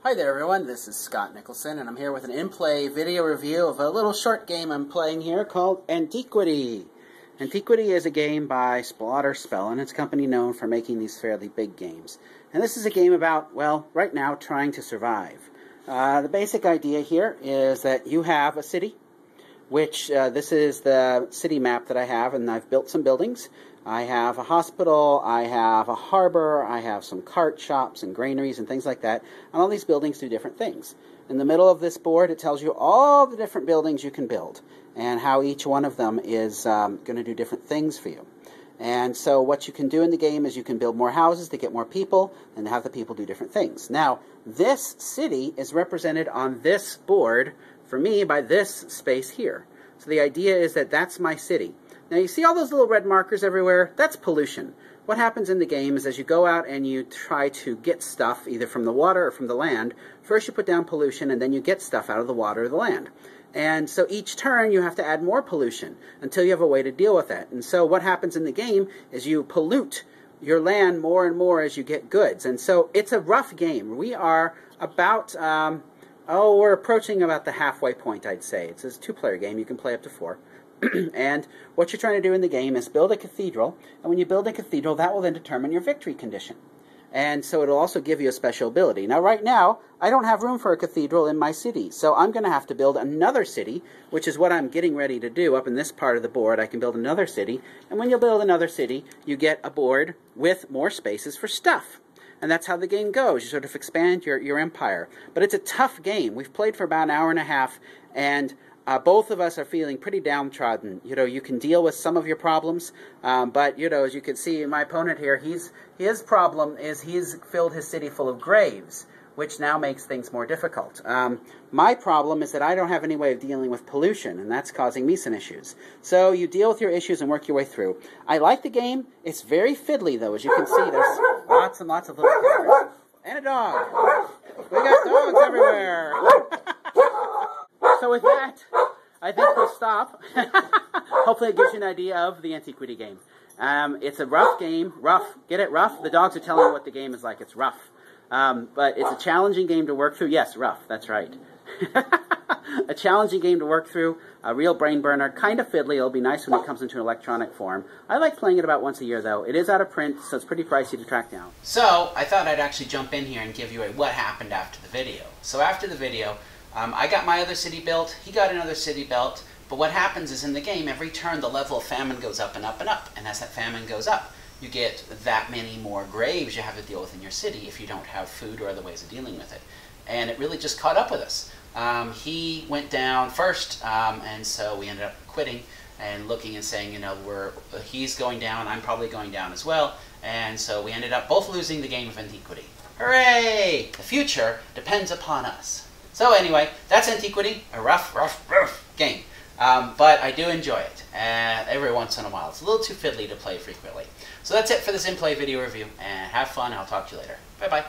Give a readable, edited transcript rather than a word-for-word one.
Hi there everyone, this is Scott Nicholson and I'm here with an in-play video review of a little short game I'm playing here called Antiquity. Antiquity is a game by Splotter Spell, and it's a company known for making these fairly big games. And this is a game about, well, right now, trying to survive. The basic idea here is that you have a city, which this is the city map that I have, and I've built some buildings. I have a hospital, I have a harbor, I have some cart shops and granaries and things like that, and all these buildings do different things. In the middle of this board, it tells you all the different buildings you can build and how each one of them is going to do different things for you. And so what you can do in the game is you can build more houses to get more people and have the people do different things. Now, this city is represented on this board, for me, by this space here. So the idea is that that's my city. Now you see all those little red markers everywhere? That's pollution. What happens in the game is as you go out and you try to get stuff either from the water or from the land, first you put down pollution and then you get stuff out of the water or the land. And so each turn you have to add more pollution until you have a way to deal with it. And so what happens in the game is you pollute your land more and more as you get goods. And so it's a rough game. We are about, we're approaching about the halfway point, I'd say. It's a two-player game. You can play up to 4. And what you're trying to do in the game is build a cathedral, and when you build a cathedral, that will then determine your victory condition. And so it'll also give you a special ability. Now, right now, I don't have room for a cathedral in my city, so I'm going to have to build another city, which is what I'm getting ready to do up in this part of the board. I can build another city, and when you build another city, you get a board with more spaces for stuff. And that's how the game goes. You sort of expand your empire. But it's a tough game. We've played for about an hour and a half, and both of us are feeling pretty downtrodden. You know, you can deal with some of your problems, but, you know, as you can see, my opponent here, his problem is he's filled his city full of graves, which now makes things more difficult. My problem is that I don't have any way of dealing with pollution, and that's causing me some issues. So you deal with your issues and work your way through. I like the game. It's very fiddly, though. As you can see, there's lots and lots of little characters. And a dog. We got dogs everywhere. So with that, I think we'll stop. Hopefully it gives you an idea of the Antiquity game. It's a rough game. Rough. Get it? Rough? The dogs are telling you what the game is like. It's rough. But it's a challenging game to work through. Yes, rough. That's right. A challenging game to work through. A real brain burner. Kind of fiddly. It'll be nice when it comes into electronic form. I like playing it about once a year, though. It is out of print, so it's pretty pricey to track down. So I thought I'd actually jump in here and give you a what happened after the video. So after the video, I got my other city built, he got another city built, but what happens is in the game, every turn the level of famine goes up and up and up, and as that famine goes up, you get that many more graves you have to deal with in your city if you don't have food or other ways of dealing with it. And it really just caught up with us. He went down first, and so we ended up quitting and looking and saying, you know, he's going down, I'm probably going down as well, and so we ended up both losing the game of Antiquity. Hooray! The future depends upon us. So anyway, that's Antiquity, a rough game. But I do enjoy it every once in a while. It's a little too fiddly to play frequently. So that's it for this in-play video review, and have fun. I'll talk to you later. Bye-bye.